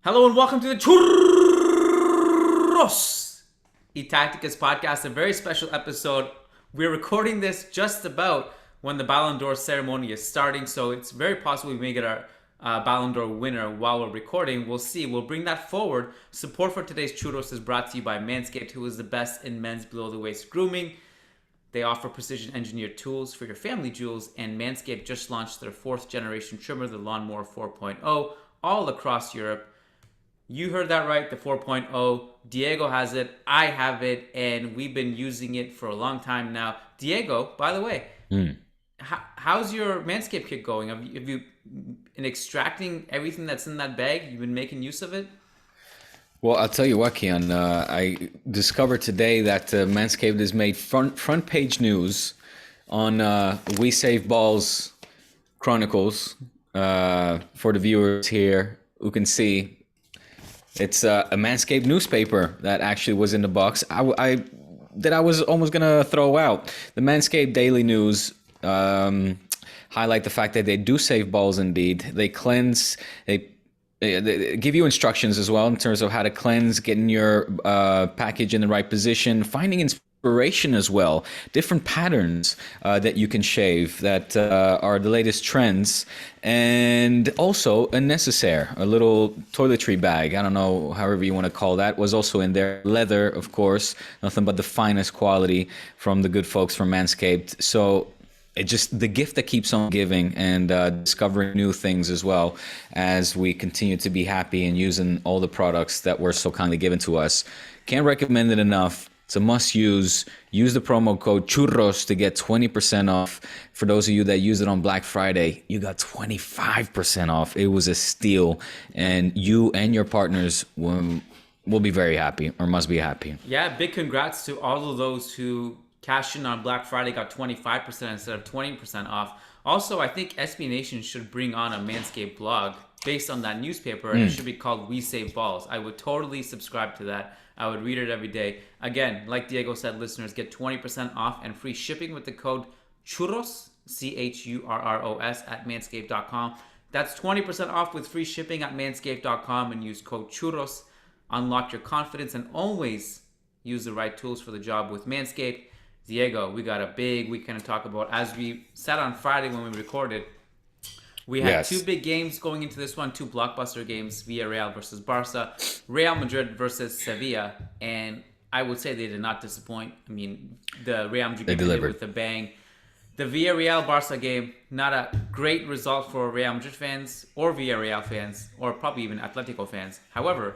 Hello and welcome to the Churros y Tácticas Podcast, a very special episode. We're recording this just about when the Balon D'or ceremony is starting, so it's very possible we may get our Balon d'Or winner while we're recording. We'll see. We'll bring that forward. Support for today's Churros is brought to you by Manscaped, who is the best in men's below-the-waist grooming. They offer precision-engineered tools for your family jewels, and Manscaped just launched their 4th-generation trimmer, the Lawnmower 4.0, all across Europe. You heard that right, the 4.0. Diego has it, I have it, and we've been using it for a long time now. Diego, by the way, how's your Manscaped kit going? Have you in extracting everything that's in that bag, you've been making use of it? Well, I'll tell you what, Kiyan. I discovered today that Manscaped has made front page news on We Save Balls Chronicles for the viewers here who can see. It's a Manscaped newspaper that actually was in the box. I was almost gonna throw out. The Manscaped Daily News highlight the fact that they do save balls indeed. They cleanse. They give you instructions as well in terms of how to cleanse, getting your package in the right position, finding inspiration as well, different patterns that you can shave that are the latest trends, and also a necessaire, a little toiletry bag. I don't know, however you want to call that, was also in there. Leather, of course, nothing but the finest quality from the good folks from Manscaped. So it's just the gift that keeps on giving, and discovering new things as well as we continue to be happy and using all the products that were so kindly given to us. Can't recommend it enough. It's a must use. Use the promo code CHURROS to get 20% off. For those of you that use it on Black Friday, you got 25% off. It was a steal, and you and your partners will be very happy, or must be happy. Yeah, big congrats to all of those who cashed in on Black Friday, got 25% instead of 20% off. Also, I think SB Nation should bring on a Manscaped blog based on that newspaper, and it should be called We Save Balls. I would totally subscribe to that. I would read it every day. Again, like Diego said, listeners get 20% off and free shipping with the code CHURROS, CHURROS, at manscaped.com. That's 20% off with free shipping at manscaped.com, and use code CHURROS. Unlock your confidence and always use the right tools for the job with Manscaped. Diego, we got a big weekend to talk about. As we said on Friday when we recorded, we had two big games going into this one, two blockbuster games, Villarreal versus Barca, Real Madrid versus Sevilla, and I would say they did not disappoint. I mean, the Real Madrid game ended with a bang. The Villarreal-Barca game, not a great result for Real Madrid fans or Villarreal fans, or probably even Atletico fans. However,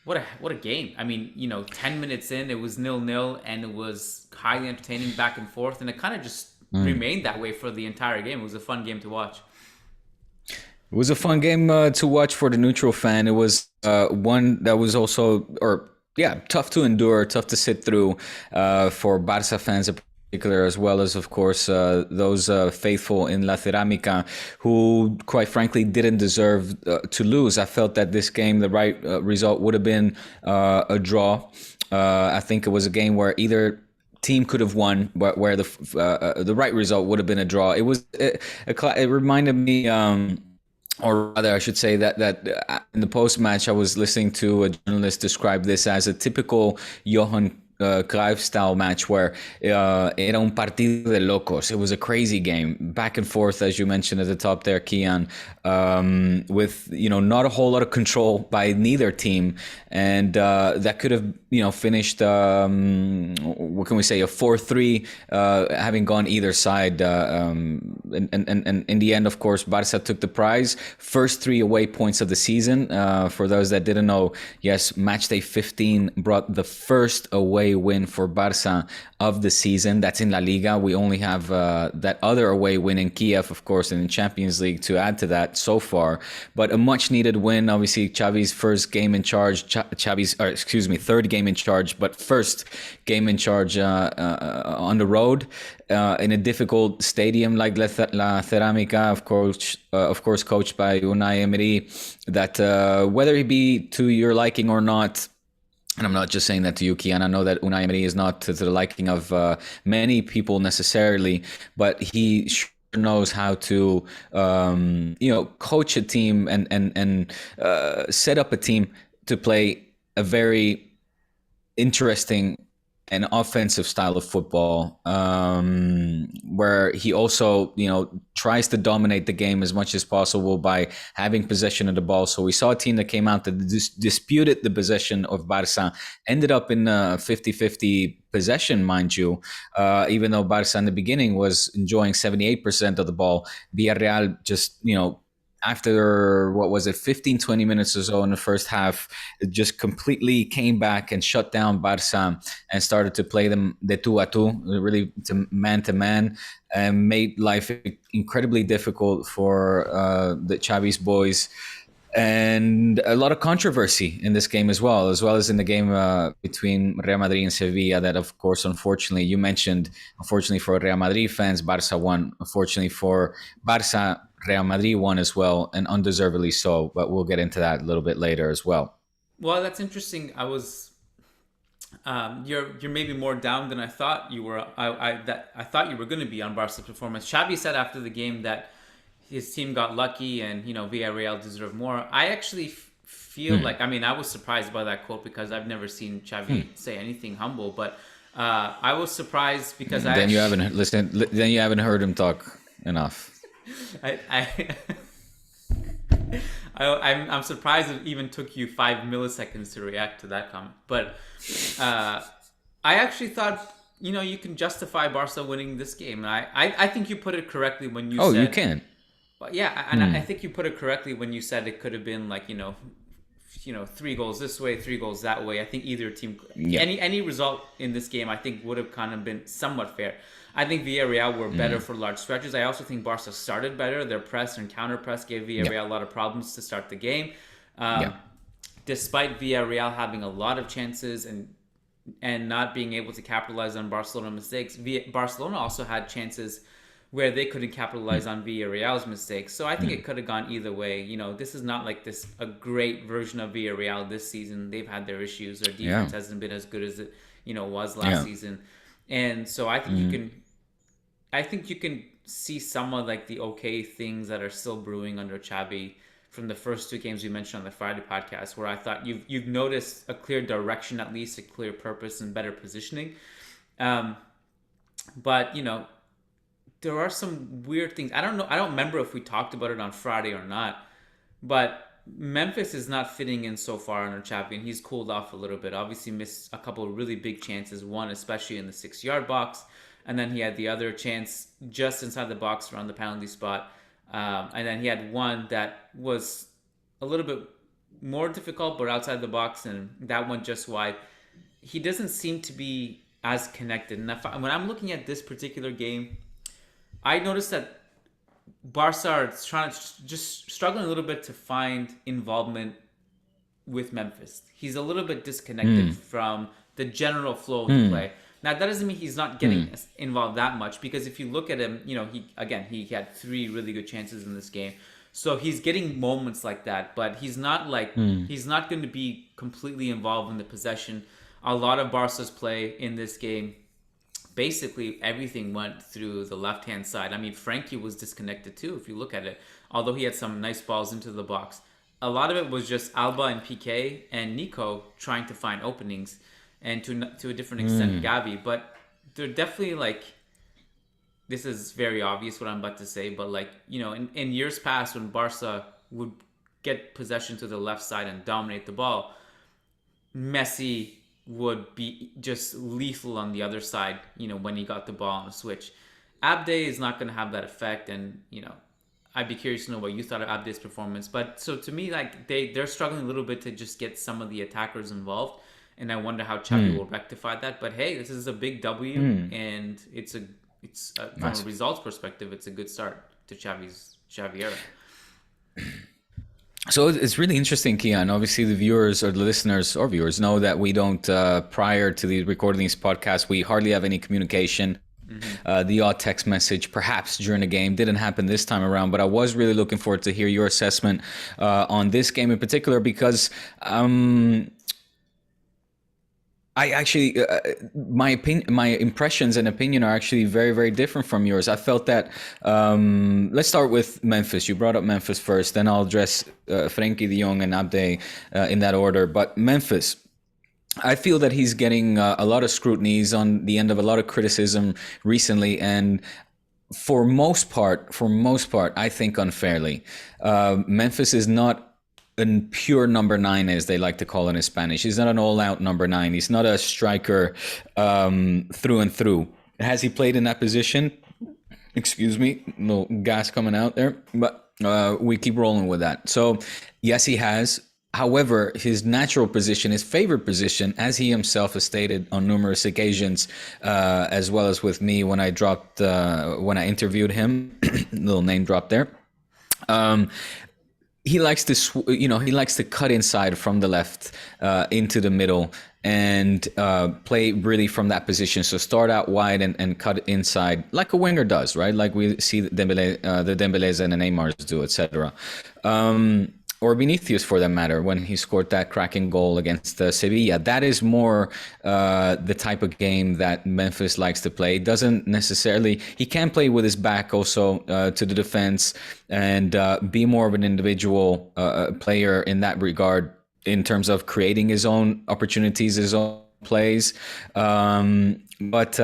what a game. I mean, 10 minutes in, it was 0-0, and it was highly entertaining back and forth, and it kind of just remained that way for the entire game. It was a fun game to watch. It was a fun game to watch for the neutral fan. It was one that was also, tough to endure, tough to sit through for Barca fans in particular, as well as, of course, those faithful in La Cerámica who, quite frankly, didn't deserve to lose. I felt that this game, the right result would have been a draw. I think it was a game where either team could have won, but where the right result would have been a draw. It was it reminded me, or rather, I should say that in the post match, I was listening to a journalist describe this as a typical Johan Cruyff style match where era un partido de locos. It was a crazy game, back and forth, as you mentioned at the top there, Kiyan, with not a whole lot of control by neither team, and that could have finished what can we say, a 4-3, having gone either side, and in the end, of course, Barca took the prize. First 3 away points of the season. For those that didn't know, yes, match day 15 brought the first away win for Barca of the season. That's in La Liga. We only have that other away win in Kiev, of course, and in Champions League to add to that so far. But a much needed win. Obviously, Xavi's first game in charge. Third game in charge, but first game in charge on the road in a difficult stadium like La Cerámica, of course, coached by Unai Emery. That whether he be to your liking or not. And I'm not just saying that to you, Kiyan. I know that Unai Emery is not to the liking of many people necessarily, but he knows how to coach a team and set up a team to play a very interesting and offensive style of football, where he also tries to dominate the game as much as possible by having possession of the ball. So we saw a team that came out that disputed the possession of Barca, ended up in a 50-50 possession, mind you, even though Barca in the beginning was enjoying 78% of the ball. Villarreal just, after, 15-20 minutes or so in the first half, it just completely came back and shut down Barca and started to play them de tú a tú, really to man, and made life incredibly difficult for the Xavi's boys. And a lot of controversy in this game as well as in the game between Real Madrid and Sevilla, that, of course, unfortunately, you mentioned, unfortunately for Real Madrid fans, Barca won. Unfortunately for Barca, Real Madrid won as well, and undeservedly so, but we'll get into that a little bit later as well. Well, that's interesting. I was you're maybe more down than I thought you were. I thought you were going to be on Barca's performance. Xavi said after the game that his team got lucky and Villarreal deserved more. I actually feel like, I was surprised by that quote because I've never seen Xavi say anything humble, but I was surprised because you haven't listened. Then you haven't heard him talk enough. I'm surprised it even took you 5 milliseconds to react to that comment. But I actually thought, you can justify Barca winning this game. And I think you put it correctly when you said... Oh, you can. But yeah, and I think you put it correctly when you said it could have been like, 3 goals this way, 3 goals that way. I think either team... Yeah. Any result in this game, I think, would have kind of been somewhat fair. I think Villarreal were better for large stretches. I also think Barca started better. Their press and counter press gave Villarreal a lot of problems to start the game. Despite Villarreal having a lot of chances and not being able to capitalize on Barcelona mistakes, Barcelona also had chances where they couldn't capitalize on Villarreal's mistakes. So I think it could have gone either way. This is not like a great version of Villarreal this season. They've had their issues. Their defense hasn't been as good as it was last season. And so I think you can see some of like the okay things that are still brewing under Xavi from the first 2 games we mentioned on the Friday podcast, where I thought you've noticed a clear direction, at least a clear purpose and better positioning. But there are some weird things. I don't know. I don't remember if we talked about it on Friday or not, but Memphis is not fitting in so far under Xavi, and he's cooled off a little bit. Obviously missed a couple of really big chances, one especially in the 6-yard box, and then he had the other chance just inside the box around the penalty spot. And then he had one that was a little bit more difficult, but outside the box, and that one just wide. He doesn't seem to be as connected. And when I'm looking at this particular game, I noticed that Barca are just struggling a little bit to find involvement with Memphis. He's a little bit disconnected from the general flow of the play. Now, that doesn't mean he's not getting involved that much, because if you look at him, he had 3 really good chances in this game. So he's getting moments like that, but he's not he's not going to be completely involved in the possession. A lot of Barca's play in this game, basically everything went through the left-hand side. I mean, Frenkie was disconnected too, if you look at it, although he had some nice balls into the box. A lot of it was just Alba and Pique and Nico trying to find openings, and to a different extent Gavi. But they're definitely this is very obvious what I'm about to say, but in years past when Barca would get possession to the left side and dominate the ball, Messi would be just lethal on the other side, when he got the ball on the switch. Abde is not going to have that effect, and, I'd be curious to know what you thought of Abde's performance. But so to me, they're struggling a little bit to just get some of the attackers involved, and I wonder how Xavi will rectify that. But hey, this is a big W, and it's from a results perspective, it's a good start to Xavi era. So it's really interesting, Kiyan. Obviously, the viewers or the listeners or viewers know that we don't, prior to the recording these podcasts, we hardly have any communication. The odd text message, perhaps during the game, didn't happen this time around. But I was really looking forward to hear your assessment on this game in particular, because I actually, my impressions and opinion are actually very, very different from yours. I felt that. Let's start with Memphis. You brought up Memphis first, then I'll address Frenkie De Jong and Abde in that order. But Memphis, I feel that he's getting a lot of scrutiny. He's on the end of a lot of criticism recently, and for most part, I think unfairly. Memphis is not a pure number 9, as they like to call it in Spanish. He's not an all-out number 9. He's not a striker through and through. Has he played in that position? Excuse me, no gas coming out there, but we keep rolling with that. So yes, he has. However, his natural position, his favorite position, as he himself has stated on numerous occasions, as well as with me when I interviewed him, little name drop there. He likes to cut inside from the left into the middle and play really from that position. So start out wide and cut inside like a winger does, right? Like we see the Dembélés and the Neymars do, etc. Or Vinicius, for that matter, when he scored that cracking goal against Sevilla. That is more the type of game that Memphis likes to play. Doesn't necessarily... He can play with his back also to the defense and be more of an individual player in that regard in terms of creating his own opportunities, his own plays. But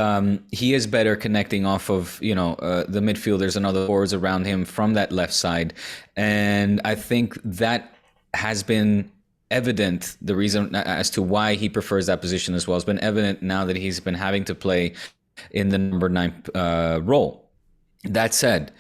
he is better connecting off of, the midfielders and other forwards around him from that left side. And I think that has been evident. The reason as to why he prefers that position as well has been evident now that he's been having to play in the number 9 role. That said,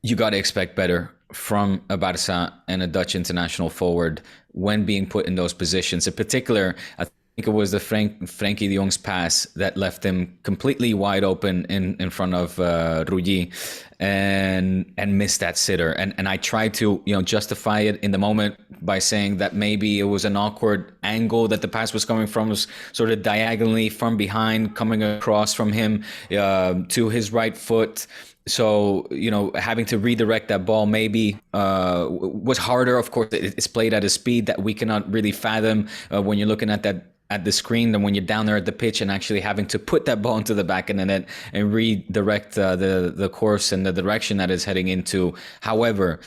you got to expect better from a Barca and a Dutch international forward when being put in those positions. In particular, I think it was the Frenkie de Jong's pass that left him completely wide open in front of Rulli and missed that sitter. And I tried to justify it in the moment by saying that maybe it was an awkward angle that the pass was coming from, was sort of diagonally from behind, coming across from him to his right foot. So, having to redirect that ball maybe was harder. Of course, it's played at a speed that we cannot really fathom when you're looking at the screen than when you're down there at the pitch and actually having to put that ball into the back of the net and redirect the course and the direction that it's heading into. However,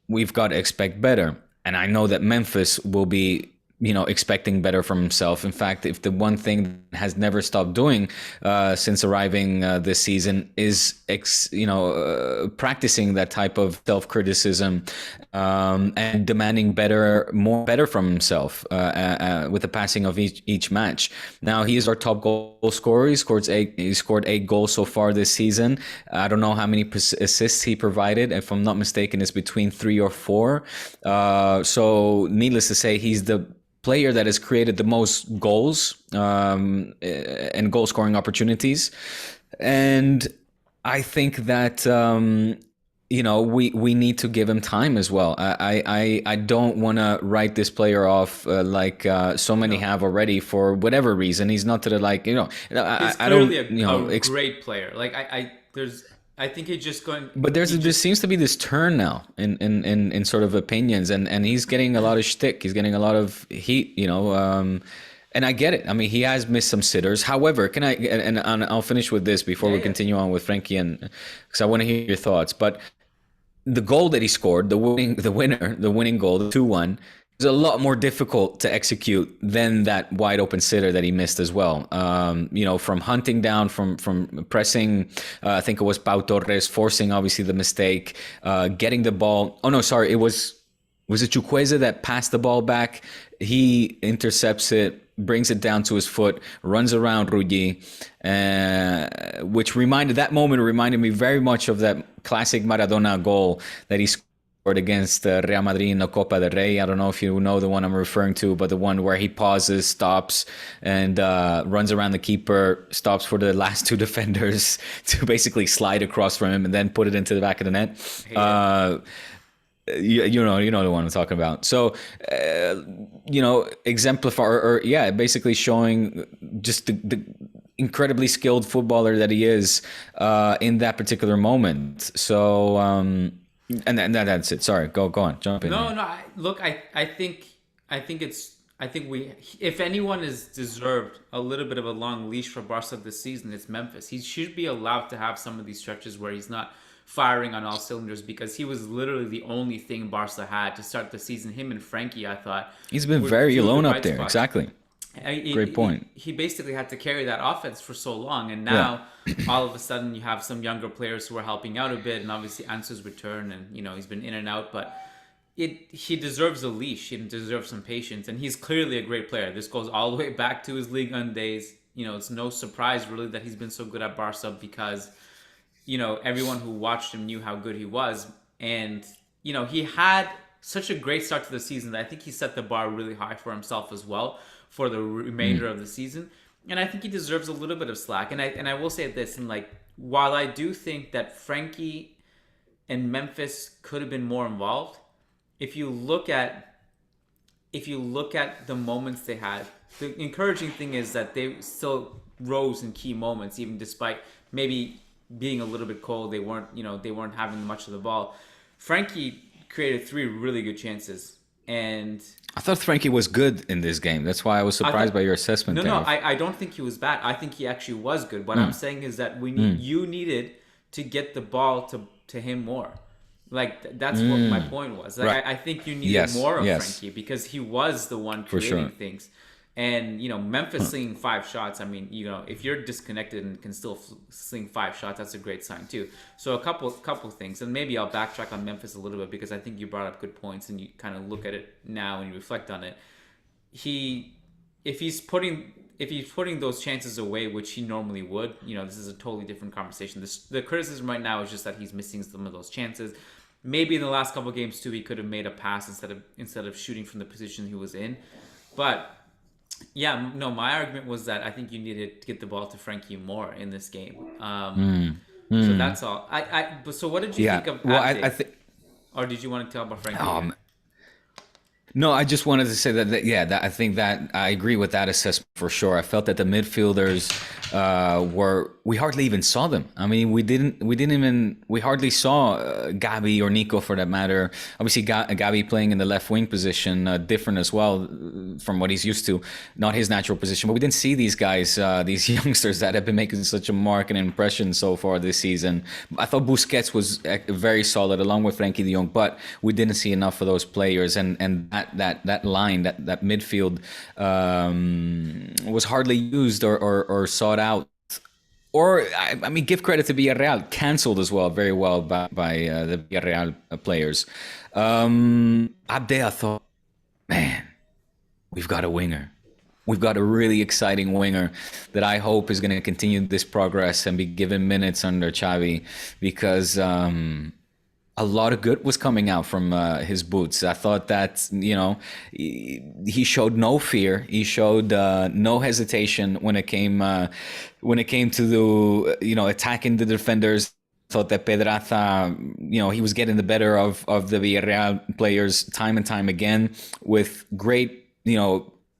we've got to expect better. And I know that Memphis will be expecting better from himself. In fact, if the one thing has never stopped doing since arriving this season is practicing that type of self-criticism and demanding better from himself with the passing of each match. Now, he is our top goal scorer. He scored 8 goals so far this season. I don't know how many assists he provided. If I'm not mistaken, it's between 3 or 4. So needless to say, he's the player that has created the most goals and goal scoring opportunities. And I think that we need to give him time as well. I don't want to write this player off like so many have already for whatever reason. He's not to the he's clearly a great player. Like I think he's just going. But there seems to be this turn now in sort of opinions, and he's getting a lot of shtick. He's getting a lot of heat, and I get it. I mean, he has missed some sitters. However, and I'll finish with this before we continue on with Frenkie, and because I want to hear your thoughts. But the goal that he scored, the winning goal, the 2-1. It's a lot more difficult to execute than that wide open sitter that he missed as well. From hunting down, from pressing, I think it was Pau Torres, forcing obviously the mistake, getting the ball. Oh no, sorry, it was it Chukwueze that passed the ball back? He intercepts it, brings it down to his foot, runs around Rulli, which reminded me very much of that classic Maradona goal that he scored against Real Madrid in the Copa del Rey. I don't know if you know the one I'm referring to, but the one where he pauses, stops, and runs around the keeper, stops for the last 2 defenders to basically slide across from him and then put it into the back of the net. You know the one I'm talking about. So, exemplify basically showing just the incredibly skilled footballer that he is in that particular moment. So, and that's it. Sorry, go on, jump in. No. I think I think if anyone is deserved a little bit of a long leash for Barca this season, it's Memphis. He should be allowed to have some of these stretches where he's not firing on all cylinders, because he was literally the only thing Barca had to start the season. Him and Frenkie, I thought, he's been very alone up there. spots. Exactly. Great point. He basically had to carry that offense for so long, and now all of a sudden you have some younger players who are helping out a bit, and obviously Ansu's return, and he's been in and out, but he deserves a leash. He deserves some patience, and he's clearly a great player. This goes all the way back to his Ligue 1 days. It's no surprise really that he's been so good at Barca, because everyone who watched him knew how good he was. And, he had such a great start to the season that I think he set the bar really high for himself as well for the remainder of the season. And I think he deserves a little bit of slack. And I will say this, and while I do think that Frenkie and Memphis could have been more involved, if you look at the moments they had, the encouraging thing is that they still rose in key moments, even despite maybe being a little bit cold. They weren't having much of the ball. Frenkie created 3 really good chances, and I thought Frenkie was good in this game. That's why I was surprised by your assessment. I don't think he was bad. I think he actually was good. What I'm saying is that you needed to get the ball to him more. That's what my point was. Right. I think you needed more of Frenkie, because he was the one creating things. And, Memphis slinging 5 shots. I mean, if you're disconnected and can still sling 5 shots, that's a great sign too. So a couple things, and maybe I'll backtrack on Memphis a little bit, because I think you brought up good points, and you kind of look at it now and you reflect on it. If he's putting those chances away, which he normally would, this is a totally different conversation. The criticism right now is just that he's missing some of those chances. Maybe in the last couple of games too, he could have made a pass instead of shooting from the position he was in. But yeah, no, my argument was that I think you needed to get the ball to Frenkie more in this game. So that's all. So what did you think of Abde? Or did you want to talk about Frenkie? No, I just wanted to say that I think that I agree with that assessment for sure. I felt that the midfielders we hardly even saw them. I mean, we hardly saw Gabi or Nico, for that matter. Obviously, Gabi playing in the left wing position, different as well from what he's used to, not his natural position. But we didn't see these guys, these youngsters that have been making such a marked impression so far this season. I thought Busquets was very solid, along with Frenkie de Jong, but we didn't see enough of those players, and that line, that midfield was hardly used or sought out. Or, I mean, give credit to Villarreal, cancelled as well, very well by the Villarreal players. Abde, I thought, man, we've got a winger. We've got a really exciting winger that I hope is going to continue this progress and be given minutes under Xavi, because a lot of good was coming out from his boots. I thought that, he showed no fear. He showed no hesitation when it came to the, attacking the defenders. I thought that Pedraza, he was getting the better of the Villarreal players time and time again, with great,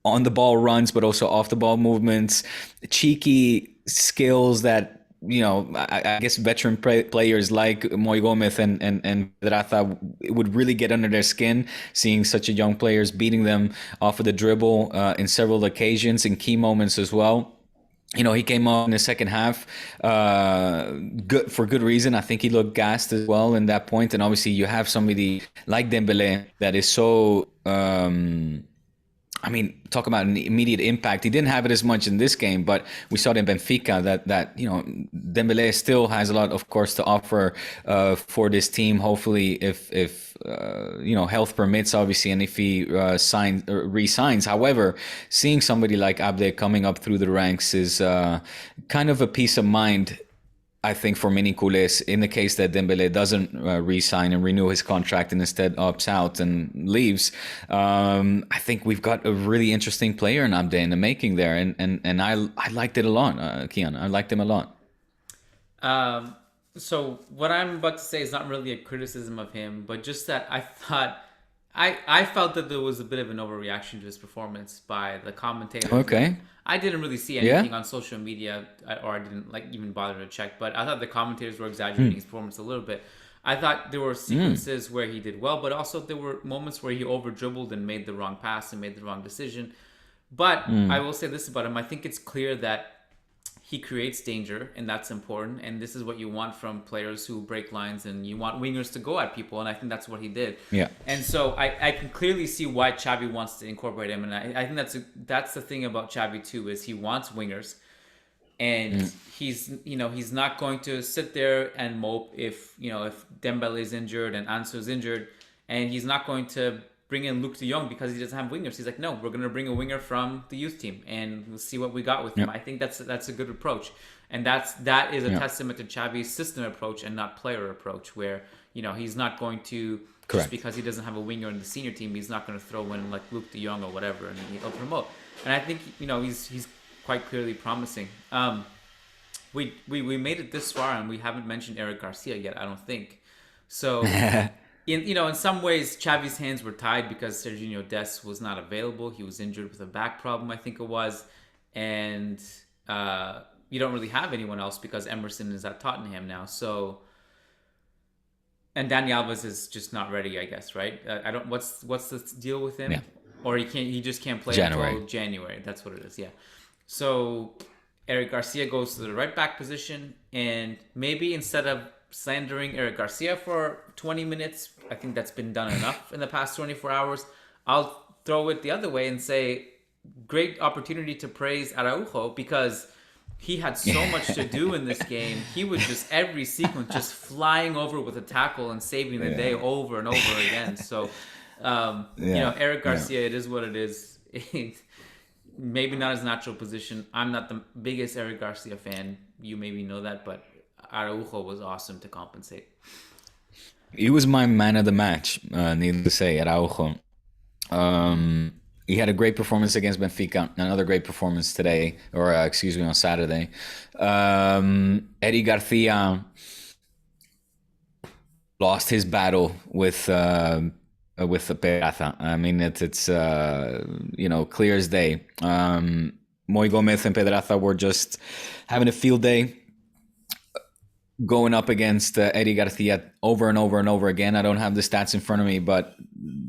on the ball runs, but also off the ball movements, cheeky skills that, I guess veteran players like Moy Gomez and Pedraza would really get under their skin, seeing such a young players beating them off of the dribble in several occasions, in key moments as well. He came on in the second half, for good reason. I think he looked gassed as well in that point. And obviously you have somebody like Dembélé that is so... talk about an immediate impact. He didn't have it as much in this game, but we saw it in Benfica that Dembélé still has a lot, of course, to offer for this team. Hopefully, if health permits, obviously, and if he re-signs. However, seeing somebody like Abde coming up through the ranks is kind of a peace of mind, I think, for many culés, in the case that Dembélé doesn't re-sign and renew his contract and instead opts out and leaves. I think we've got a really interesting player in Abde in the making there, and I liked it a lot, Kiyan. I liked him a lot. So what I'm about to say is not really a criticism of him, but just that I thought I felt that there was a bit of an overreaction to his performance by the commentators. Okay. I didn't really see anything on social media, or I didn't even bother to check, but I thought the commentators were exaggerating his performance a little bit. I thought there were sequences where he did well, but also there were moments where he over dribbled and made the wrong pass and made the wrong decision. But I will say this about him. I think it's clear that he creates danger, and that's important. And this is what you want from players who break lines, and you want wingers to go at people. And I think that's what he did. Yeah. And so I can clearly see why Xavi wants to incorporate him. And I think that's the thing about Xavi too, is he wants wingers. And he's not going to sit there and mope if Dembele is injured and Ansu's injured, and he's not going to bring in Luka de Jong because he doesn't have wingers. He's like, no, we're going to bring a winger from the youth team and we'll see what we got with him. I think that's a good approach, and that is a testament to Xavi's system approach and not player approach, where he's not going to just because he doesn't have a winger in the senior team, he's not going to throw in like Luka de Jong or whatever and he'll promote. And I think he's quite clearly promising. We made it this far and we haven't mentioned Eric Garcia yet, I don't think. So in some ways Xavi's hands were tied because Serginho Dest was not available. He was injured with a back problem, I think it was, and you don't really have anyone else because Emerson is at Tottenham now. So, and Dani Alves is just not ready, I guess, right? What's the deal with him? Yeah. Or he just can't play until January. That's what it is. Yeah. So Eric Garcia goes to the right back position, and maybe instead of slandering Eric Garcia for 20 minutes, I think that's been done enough in the past 24 hours. I'll throw it the other way and say great opportunity to praise Araujo, because he had so much to do in this game. He was just every sequence just flying over with a tackle and saving the day over and over again. So Eric Garcia, it is what it is. Maybe not his natural position. I'm not the biggest Eric Garcia fan. You maybe know that, but Araujo was awesome to compensate. He was my man of the match, needless to say, Araujo. He had a great performance against Benfica, another great performance today, on Saturday. Eddie Garcia lost his battle with the Pedraza. I mean, it's clear as day. Moy Gomez and Pedraza were just having a field day, going up against Eddie Garcia over and over and over again. I don't have the stats in front of me, but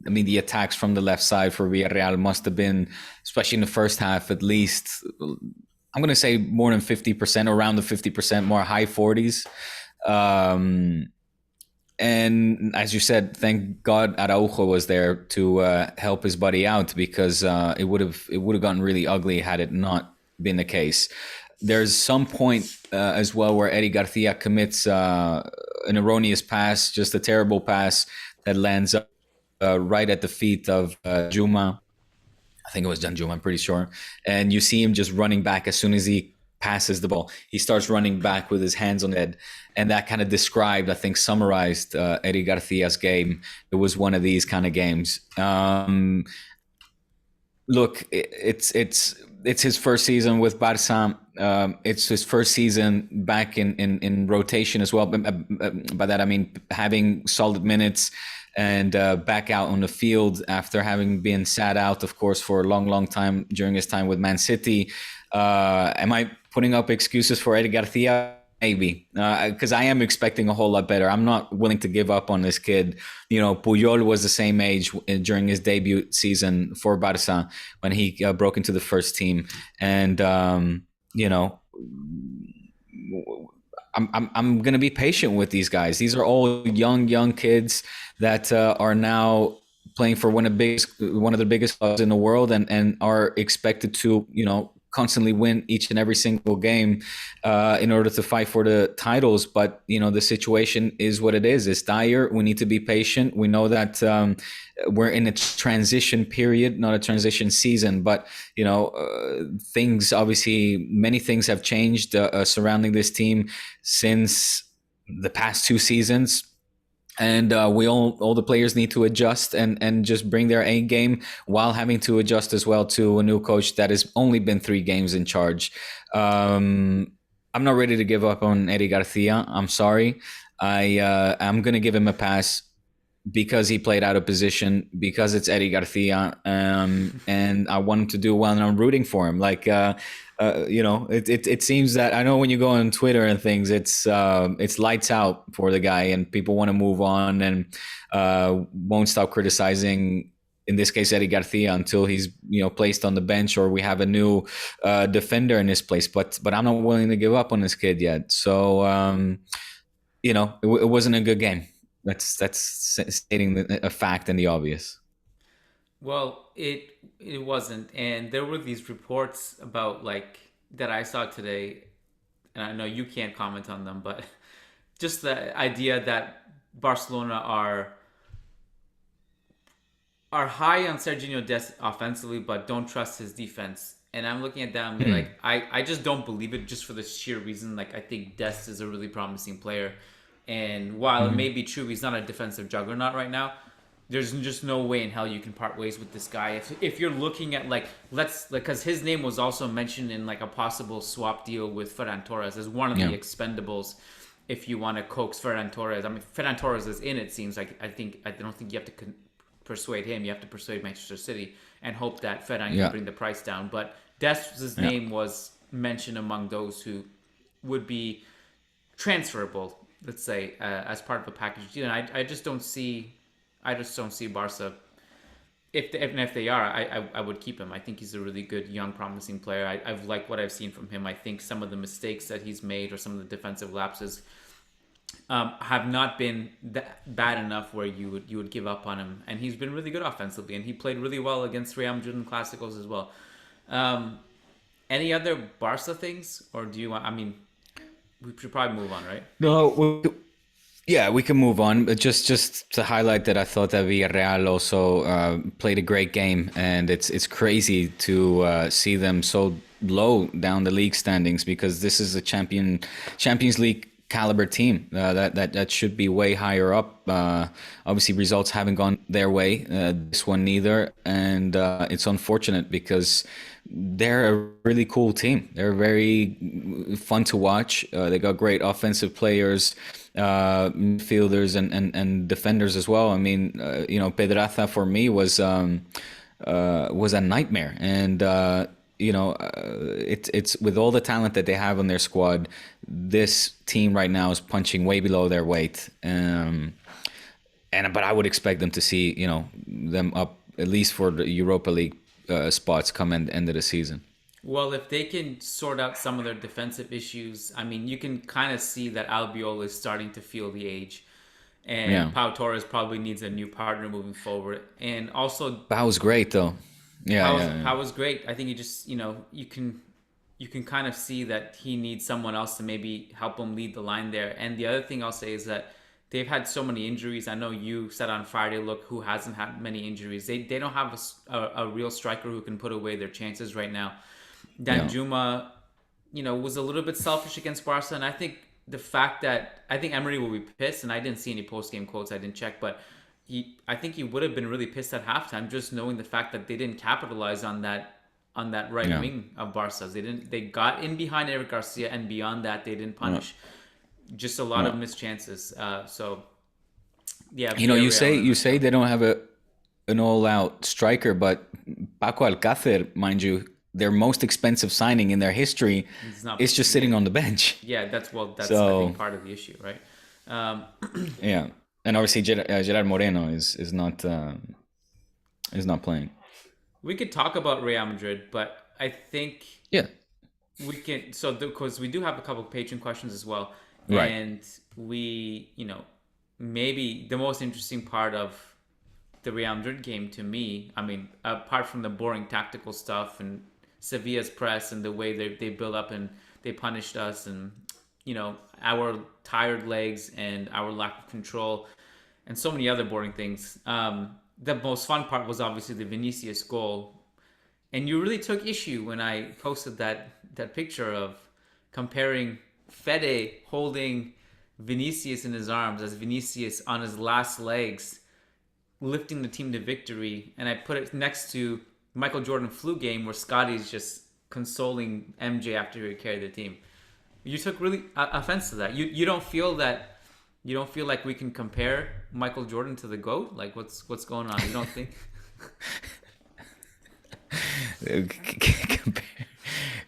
I mean, the attacks from the left side for Villarreal must have been, especially in the first half, at least, I'm going to say more than 50%, around the 50%, more high 40s. And as you said, thank God Araujo was there to help his buddy out, because it would have gotten really ugly had it not been the case. There's some point as well where Eddie Garcia commits an erroneous pass, just a terrible pass that lands up right at the feet of Juma. I think it was Juma, I'm pretty sure. And you see him just running back as soon as he passes the ball. He starts running back with his hands on the head. And that kind of described, I think, summarized Eddie Garcia's game. It was one of these kind of games. Look, it's his first season with Barca. It's his first season back in rotation as well. By that I mean having solid minutes and back out on the field after having been sat out, of course, for a long time during his time with Man City. Am I putting up excuses for Eddie Garcia? Maybe, because I am expecting a whole lot better. I'm not willing to give up on this kid. Puyol was the same age during his debut season for Barca when he broke into the first team, and I'm gonna be patient with these guys. These are all young kids that are now playing for one of the biggest clubs in the world, and are expected to constantly win each and every single game in order to fight for the titles. But the situation is what it is. It's dire. We need to be patient. We know that we're in a transition period, not a transition season, but many things have changed surrounding this team since the past 2 seasons. And all the players need to adjust and just bring their A game, while having to adjust as well to a new coach that has only been 3 games in charge. I'm not ready to give up on Eddie Garcia. I'm sorry. I'm going to give him a pass because he played out of position, because it's Eddie Garcia, and I want him to do well, and I'm rooting for him. Like, it seems that I know when you go on Twitter and things, it's lights out for the guy, and people want to move on and won't stop criticizing. In this case, Eddie Garcia, until he's placed on the bench or we have a new defender in his place. But I'm not willing to give up on this kid yet. So it wasn't a good game. That's stating a fact and the obvious. Well, it wasn't, and there were these reports about that I saw today, and I know you can't comment on them, but just the idea that Barcelona are high on Serginho Dest offensively, but don't trust his defense. And I'm looking at that and be like, I just don't believe it, just for the sheer reason. I think Dest is a really promising player. And while it may be true he's not a defensive juggernaut right now, there's just no way in hell you can part ways with this guy. If you're looking at because his name was also mentioned in a possible swap deal with Ferran Torres as one of the expendables. If you want to coax Ferran Torres, I mean Ferran Torres is in. It seems like I don't think you have to persuade him. You have to persuade Manchester City and hope that Ferran can bring the price down. But Dest's name was mentioned among those who would be transferable, let's say, as part of a package deal. And I just don't see Barca. If they are, I would keep him. I think he's a really good, young, promising player. I've liked what I've seen from him. I think some of the mistakes that he's made or some of the defensive lapses have not been that bad enough where you would give up on him. And he's been really good offensively, and he played really well against Real Madrid in Clásicos as well. Any other Barca things, or do you want? I mean, we should probably move on, right? No, we can move on. But just to highlight that I thought that Villarreal also played a great game, and it's crazy to see them so low down the league standings, because this is a Champions League caliber team that should be way higher up. Obviously, results haven't gone their way. This one neither, and it's unfortunate because they're a really cool team. They're very fun to watch. They got great offensive players, midfielders, and defenders as well. I mean, Pedraza for me was a nightmare, and it's with all the talent that they have on their squad, this team right now is punching way below their weight. But I would expect them to see them up at least for the Europa League spots come end of the season. Well, if they can sort out some of their defensive issues, I mean, you can kind of see that Albiol is starting to feel the age. And Pau Torres probably needs a new partner moving forward. And also, Pau's great though. Pau was great. I think you just, you can kind of see that he needs someone else to maybe help him lead the line there. And the other thing I'll say is that they've had so many injuries. I know you said on Friday, look, who hasn't had many injuries. They don't have a real striker who can put away their chances right now. Danjuma, was a little bit selfish against Barca. And I think the fact that I think Emery will be pissed, and I didn't see any post-game quotes. I didn't check, but I think he would have been really pissed at halftime, just knowing the fact that they didn't capitalize on that right wing of Barca's. They got in behind Eric Garcia, and beyond that, they didn't punish. Just a lot of missed chances. You say they don't have an all-out striker, but Paco Alcácer, mind you, their most expensive signing in their history, is just sitting on the bench. Yeah, that's I think part of the issue, right? And obviously Gerard Moreno is not playing. We could talk about Real Madrid, but I think we can. So because we do have a couple of Patreon questions as well, right? And we, maybe the most interesting part of the Real Madrid game to me, I mean, apart from the boring tactical stuff and Sevilla's press and the way they build up and they punished us, and our tired legs and our lack of control and so many other boring things. The most fun part was obviously the Vinicius goal. And you really took issue when I posted that picture of comparing Fede holding Vinicius in his arms as Vinicius on his last legs, lifting the team to victory. And I put it next to Michael Jordan flu game where Scotty's just consoling MJ after he carried the team. You took really offense to that. You don't feel that You don't feel like we can compare Michael Jordan to the GOAT? Like, what's going on? You don't think?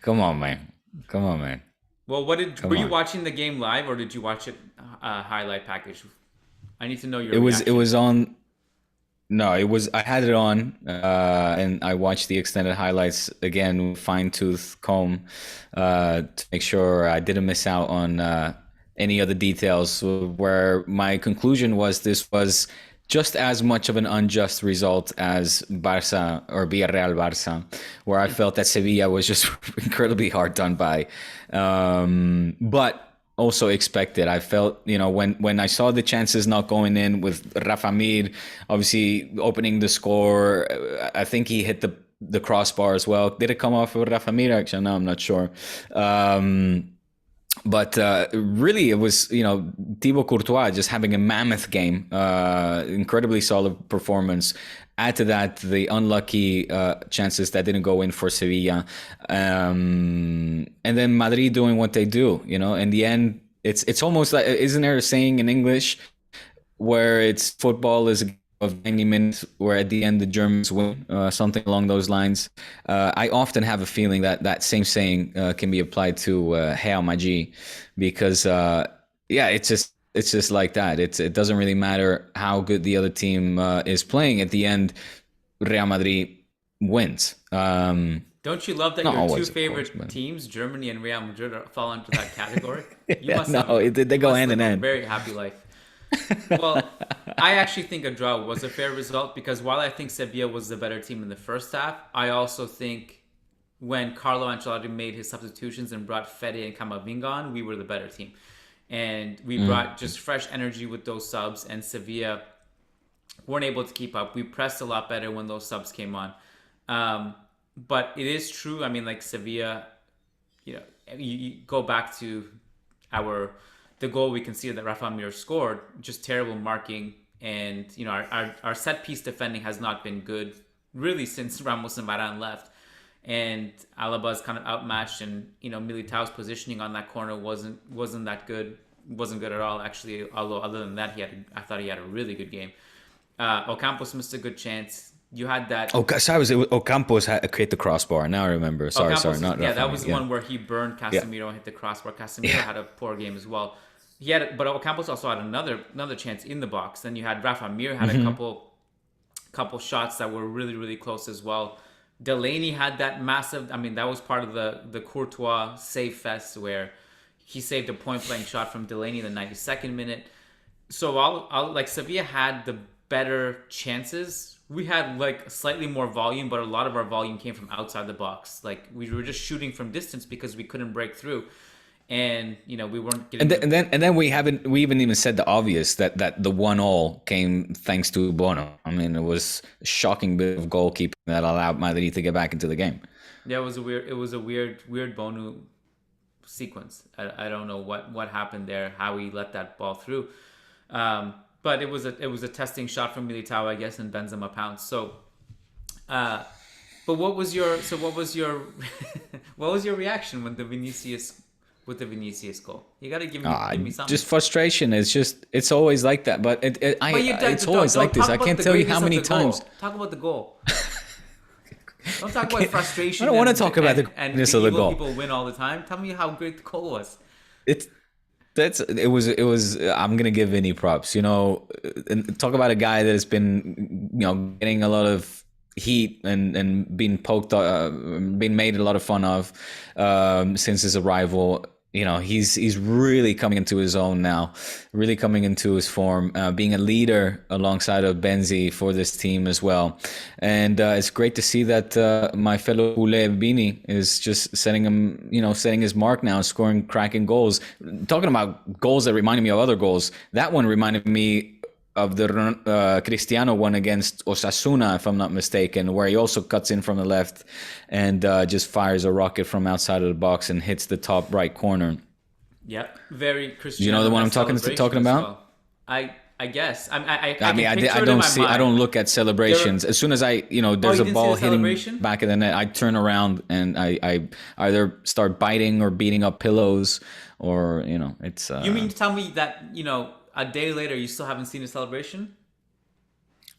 Come on, man. Well, were you watching the game live, or did you watch it highlight package? I need to know your reaction. It was on. No, it was. I had it on, and I watched the extended highlights again, fine-tooth comb, to make sure I didn't miss out on any other details. Where my conclusion was, this was just as much of an unjust result as Barca or Villarreal Barca, where I felt that Sevilla was just incredibly hard done by, but also expected. I felt, when I saw the chances not going in with Rafa Mir, obviously opening the score, I think he hit the crossbar as well. Did it come off with Rafa Mir? Actually, no, I'm not sure. But really, it was, Thibaut Courtois just having a mammoth game, incredibly solid performance. Add to that the unlucky chances that didn't go in for Sevilla. And then Madrid doing what they do, in the end, it's almost like, isn't there a saying in English where it's football is a game of 90 minutes where at the end the Germans win, something along those lines. I often have a feeling that same saying can be applied to Real Madrid, because it's just like that. It doesn't really matter how good the other team is playing. At the end, Real Madrid wins. Don't you love that your two favorite teams, Germany and Real Madrid, fall into that category? They go hand in hand. Very happy life. Well, I actually think a draw was a fair result, because while I think Sevilla was the better team in the first half, I also think when Carlo Ancelotti made his substitutions and brought Fede and Camavinga on, we were the better team. And we brought just fresh energy with those subs, and Sevilla weren't able to keep up. We pressed a lot better when those subs came on. But it is true. I mean, like Sevilla, you go back to the goal we conceded that Rafa Mir scored, just terrible marking. And, our set piece defending has not been good really since Ramos and Varane left. And Alaba's kind of outmatched, and Militao's positioning on that corner wasn't that good. Wasn't good at all, actually. Although other than that, I thought he had a really good game. Ocampos missed a good chance. You had that. Ocampos hit the crossbar. Now I remember. Sorry, not. Yeah, that was the one where he burned Casemiro and hit the crossbar. Casemiro had a poor game as well. But Ocampos also had another chance in the box. Then you had Rafa Mir had a couple shots that were really, really close as well. Delaney had that massive. I mean, that was part of the Courtois save fest where he saved a point-blank shot from Delaney in the 92nd minute. So I'll like Sevilla had the better chances. We had like slightly more volume, but a lot of our volume came from outside the box. Like we were just shooting from distance because we couldn't break through, and we weren't getting. And then we even even said the obvious that the 1-1 came thanks to Bono. I mean, it was a shocking bit of goalkeeping that allowed Madrid to get back into the game. Yeah, it was a weird Bono sequence. I don't know what happened there, how he let that ball through. But it was a testing shot from Militao, I guess, and Benzema pounced. So, but what was your what was your reaction when the Vinicius goal? You got to give me something. Just frustration. It's always like that. But it's always like this. I can't tell you how many times. Talk about the goal. Don't talk about frustration. I don't want to talk about the greatness of the goal. People win all the time. Tell me how great the goal was. It was. I'm gonna give Vinny props. And talk about a guy that has been, getting a lot of heat and being poked, being made a lot of fun of since his arrival. He's really coming into his own now, really coming into his form, being a leader alongside of Benzi for this team as well. And it's great to see that my fellow Ule Bini is just setting his mark now, scoring cracking goals. Talking about goals that reminded me of other goals, that one reminded me of the Cristiano one against Osasuna, if I'm not mistaken, where he also cuts in from the left and just fires a rocket from outside of the box and hits the top right corner. Yep, very Cristiano. You know the one I'm talking about? Well. I guess. I don't look at celebrations. As soon as there's a ball hitting back of the net, I turn around and I either start biting or beating up pillows, or it's. You mean to tell me that a day later, you still haven't seen his celebration?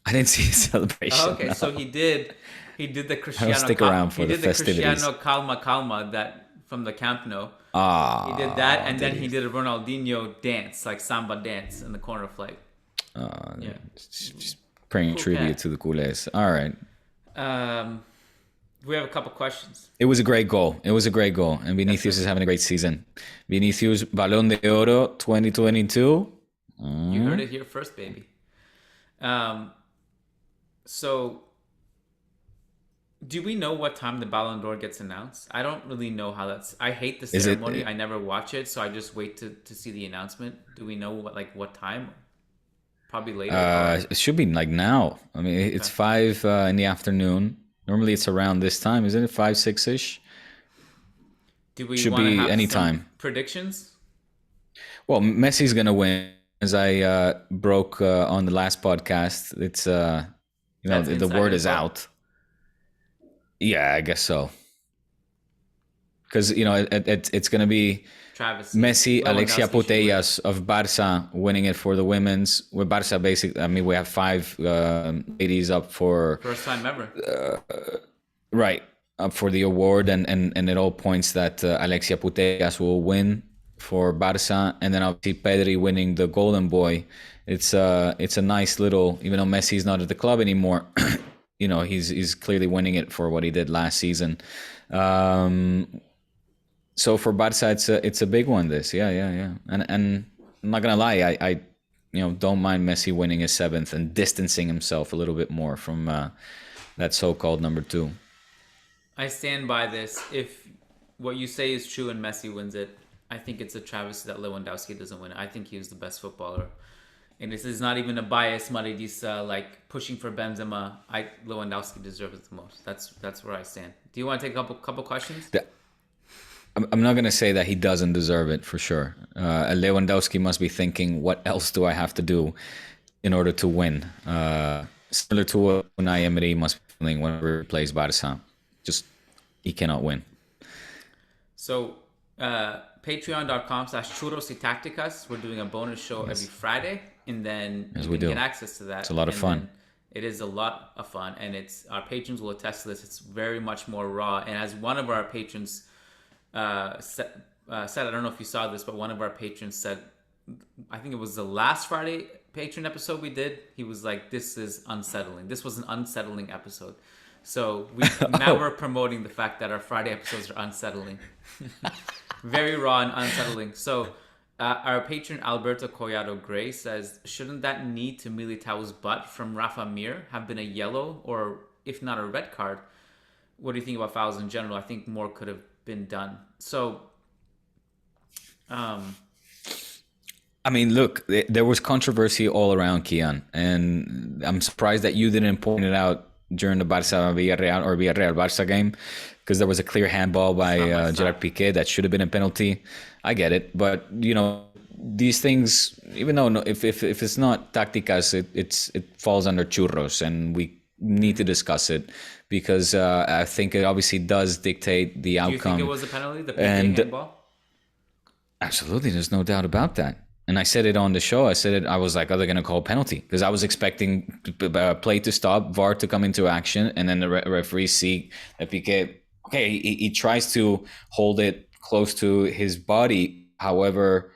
I didn't see his celebration. Oh, okay, no. so he did the Cristiano. I'll stick around for the festivities. Cristiano calma that from the Camp Nou. He did that, and then he did a Ronaldinho dance, like samba dance in the corner flag. Yeah, just paying tribute to the culés. All right. We have a couple questions. It was a great goal. And Vinicius is having a great season. Vinicius Balon D'Or 2022. You heard it here first, baby. So, do we know what time the Ballon d'Or gets announced? I don't really know how that's... I hate the ceremony. I never watch it, so I just wait to see the announcement. Do we know what time? Probably later. It should be like now. I mean, it's 5 in the afternoon. Normally it's around this time, isn't it? 5, 6-ish? Do we should want to be have anytime. Some predictions? Well, Messi's going to win. As I broke on the last podcast, it's the word is out. Yeah, I guess so. Because it's going to be Travis, Messi, Alexia Putellas of Barca winning it for the women's. With Barca, basically, I mean, we have 5 ladies up for first time ever. Right, up for the award, and it all points that Alexia Putellas will win for Barca, and then obviously Pedri winning the Golden Boy. It's a nice little, even though Messi's not at the club anymore, he's clearly winning it for what he did last season. So for Barca, it's a big one. This, yeah, and I'm not gonna lie, I don't mind Messi winning his 7th and distancing himself a little bit more from that so-called number 2. I stand by this. If what you say is true and Messi wins it, I think it's a travesty that Lewandowski doesn't win it. I think he was the best footballer. And this is not even a bias, Madridista, like pushing for Benzema. Lewandowski deserves it the most. That's where I stand. Do you want to take a couple questions? I'm not going to say that he doesn't deserve it, for sure. Lewandowski must be thinking, what else do I have to do in order to win? Similar to what Unai Emery must be feeling whenever he plays Barca. Just, he cannot win. So, patreon.com/Churros y Tácticas. We're doing a bonus show every Friday, and then you can get access to that. It's a lot of fun. It is a lot of fun, and our patrons will attest to this. It's very much more raw. And as one of our patrons said, I don't know if you saw this, but one of our patrons said, I think it was the last Friday patron episode we did, he was like, this is unsettling. This was an unsettling episode. So now we're promoting the fact that our Friday episodes are unsettling. Very raw and unsettling. So our patron Alberto Collado Gray says, shouldn't that knee to Militao's butt from Rafa Mir have been a yellow or if not a red card? What do you think about fouls in general? I think more could have been done. So, I mean, look, there was controversy all around, Kiyan, and I'm surprised that you didn't point it out during the Barca Villarreal or Villarreal Barca game, because there was a clear handball by Gerard Pique that should have been a penalty. I get it, but these things, even though if it's not tácticas, it falls under churros, and we need to discuss it because I think it obviously does dictate the outcome. Do you think it was a penalty, the Pique handball? Absolutely, there's no doubt about that. And I said it on the show. I was like, are they going to call a penalty? Because I was expecting play to stop, VAR to come into action, and then the referee see that Pique, okay, he tries to hold it close to his body. However,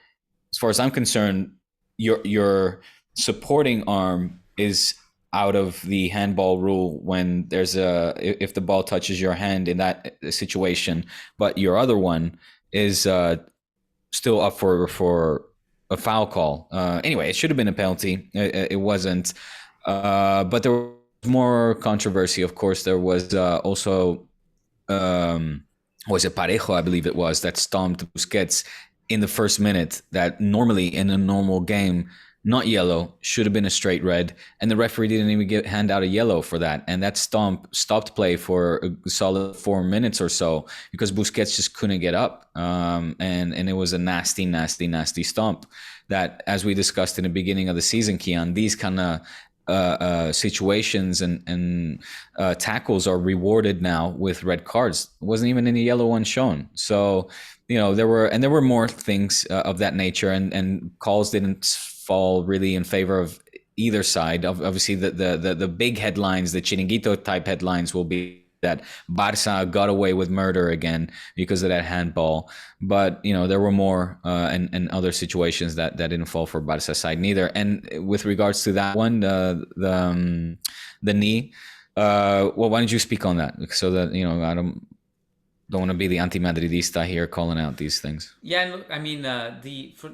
as far as I'm concerned, your supporting arm is out of the handball rule when if the ball touches your hand in that situation, but your other one is still up for a foul call. Anyway, it should have been a penalty. It wasn't. But there was more controversy. Of course, there was also was it Parejo, I believe it was, that stomped Busquets in the first minute. That normally in a normal game, not yellow, should have been a straight red, and the referee didn't even hand out a yellow for that. And that stomp stopped play for a solid 4 minutes or so because Busquets just couldn't get up. And it was a nasty stomp that, as we discussed in the beginning of the season, Kiyan, these kind of situations and tackles are rewarded now with red cards. There wasn't even any yellow one shown. So, there were more things of that nature, and calls didn't fall really in favor of either side. Obviously, the big headlines, the Chiringuito type headlines, will be that Barca got away with murder again because of that handball. But there were more and other situations that didn't fall for Barca's side neither. And with regards to that one, the knee. Well, why don't you speak on that, so that I don't want to be the anti-Madridista here calling out these things. Yeah, and look, I mean,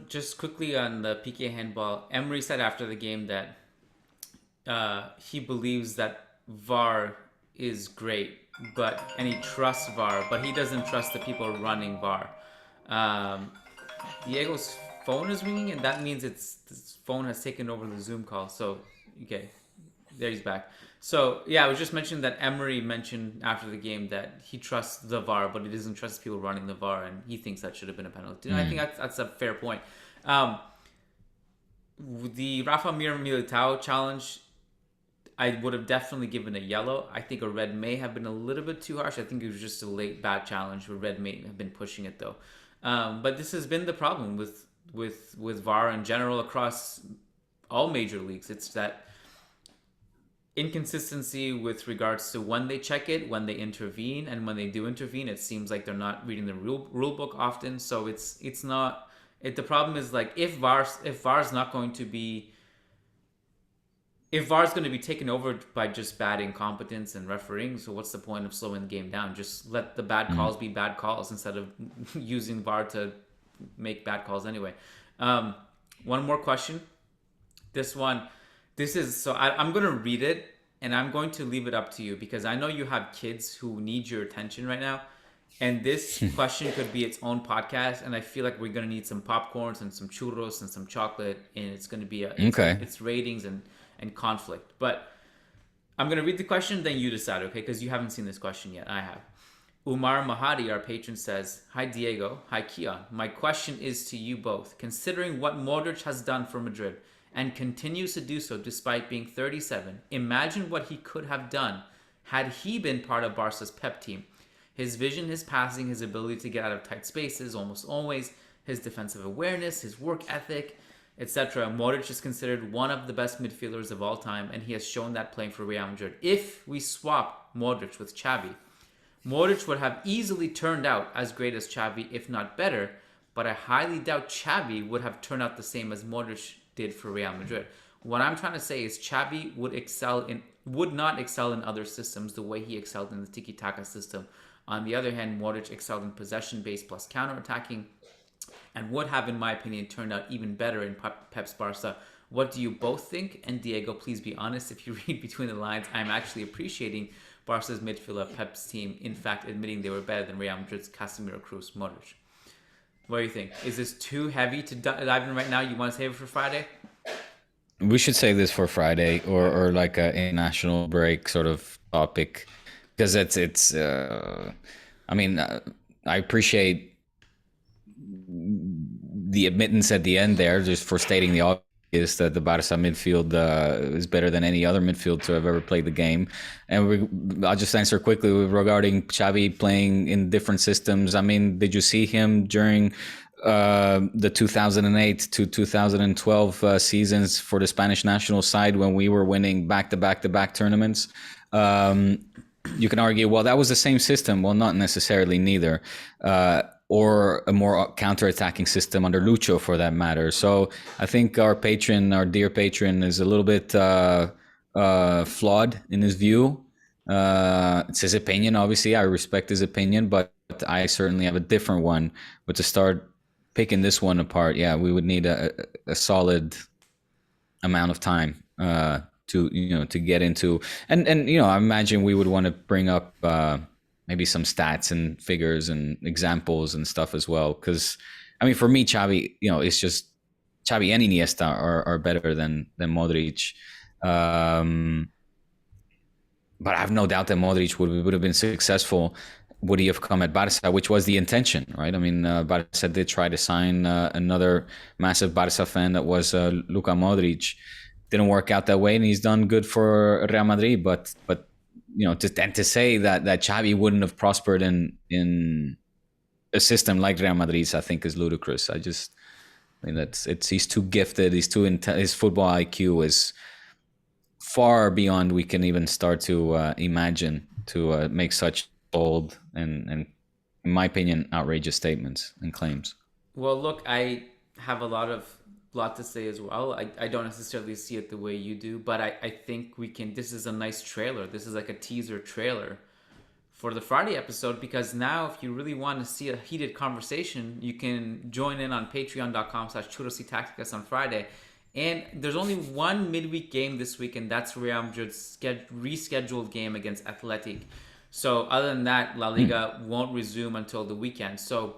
just quickly on the Pique handball, Emery said after the game that he believes that VAR is great, and he trusts VAR, but he doesn't trust the people running VAR. Diego's phone is ringing, and that means his phone has taken over the Zoom call. So, okay, there he's back. So, yeah, I was just mentioning that Emery mentioned after the game that he trusts the VAR, but he doesn't trust people running the VAR, and he thinks that should have been a penalty. And I think that's a fair point. The Rafa Mir Militao challenge, I would have definitely given a yellow. I think a red may have been a little bit too harsh. I think it was just a late bad challenge where red may have been pushing it though. But this has been the problem with VAR in general across all major leagues. It's that inconsistency with regards to when they check it, when they intervene, and when they do intervene, it seems like they're not reading the rule book often. So it's not. The problem is, like, if VAR's not going to be. If VAR is going to be taken over by just bad incompetence and refereeing, so what's the point of slowing the game down? Just let the bad calls be bad calls instead of using VAR to make bad calls anyway. One more question. I'm going to read it, and I'm going to leave it up to you because I know you have kids who need your attention right now. And this question could be its own podcast, and I feel like we're going to need some popcorns and some churros and some chocolate, and it's going to be it's ratings and conflict. But I'm going to read the question, then you decide, okay? Because you haven't seen this question yet. I have. Umar Mahadi, our patron, says, "Hi, Diego. Hi, Kiyan. My question is to you both. Considering what Modric has done for Madrid and continues to do so despite being 37, imagine what he could have done had he been part of Barca's Pep team. His vision, his passing, his ability to get out of tight spaces almost always, his defensive awareness, his work ethic, etc. Modric is considered one of the best midfielders of all time, and he has shown that playing for Real Madrid. If we swap Modric with Xavi, Modric would have easily turned out as great as Xavi, if not better, but I highly doubt Xavi would have turned out the same as Modric did for Real Madrid. What I'm trying to say is Xavi would not excel in other systems the way he excelled in the tiki-taka system. On the other hand, Modric excelled in possession-based plus counter-attacking, and would have, in my opinion, turned out even better in Pep's Barca. What do you both think? And Diego, please be honest. If you read between the lines, I'm actually appreciating Barca's midfield of Pep's team, in fact, admitting they were better than Real Madrid's Casemiro, Kroos, Modric. What do you think? Is this too heavy to dive in right now? You want to save it for Friday? We should save this for Friday or like a international break sort of topic, because I appreciate the admittance at the end there, just for stating the obvious that the Barca midfield is better than any other midfield to have ever played the game. And I'll just answer quickly regarding Xavi playing in different systems. I mean, did you see him during the 2008 to 2012 seasons for the Spanish national side when we were winning back-to-back tournaments? You can argue, well, that was the same system. Well, not necessarily, neither. Or a more counter-attacking system under Lucho, for that matter. So I think our dear patron, is a little bit flawed in his view. It's his opinion, obviously. I respect his opinion, but I certainly have a different one. But to start picking this one apart, yeah, we would need a solid amount of time to get into. And I imagine we would want to bring up maybe some stats and figures and examples and stuff as well. Because, I mean, for me, Xavi, it's just Xavi and Iniesta are better than Modric. But I have no doubt that Modric would have been successful. Would he have come at Barca, which was the intention, right? I mean, Barca did try to sign another massive Barca fan that was Luka Modric. Didn't work out that way, and he's done good for Real Madrid. But to say that Xavi wouldn't have prospered in a system like Real Madrid's, I think is ludicrous. I mean, he's too gifted. He's too his football IQ is far beyond we can even start to imagine to make such bold and, in my opinion, outrageous statements and claims. Well, look, I have a lot to say as well. I don't necessarily see it the way you do, but I think we can. This is a nice trailer. This is like a teaser trailer for the Friday episode, because now if you really want to see a heated conversation, you can join in on patreon.com/Churros y Tácticas on Friday. And there's only one midweek game this week, and that's Real Madrid's rescheduled game against Athletic. So other than that, La Liga won't resume until the weekend. So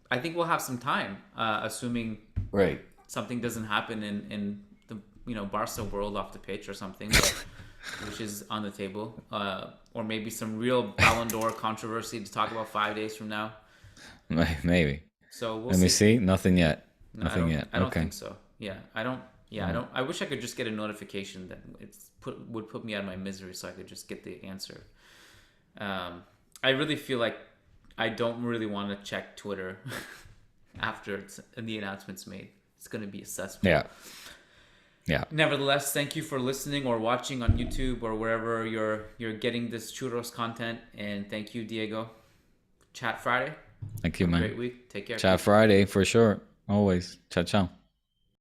I think we'll have some time, assuming something doesn't happen in the Barca world off the pitch or something, which is on the table, or maybe some real Balon d'Or controversy to talk about 5 days from now. Maybe. So Let me see. Nothing yet. Nothing yet. I don't think so. Yeah, I don't. Yeah, I don't. I wish I could just get a notification that would put me out of my misery, so I could just get the answer. I really feel like I don't really want to check Twitter after the announcement's made. It's going to be a cesspool. Yeah. Nevertheless, thank you for listening or watching on YouTube or wherever you're getting this churros content, and thank you, Diego. Chat Friday. Thank you, man. Great week. Take care. Chat Friday for sure. Always. Ciao, ciao.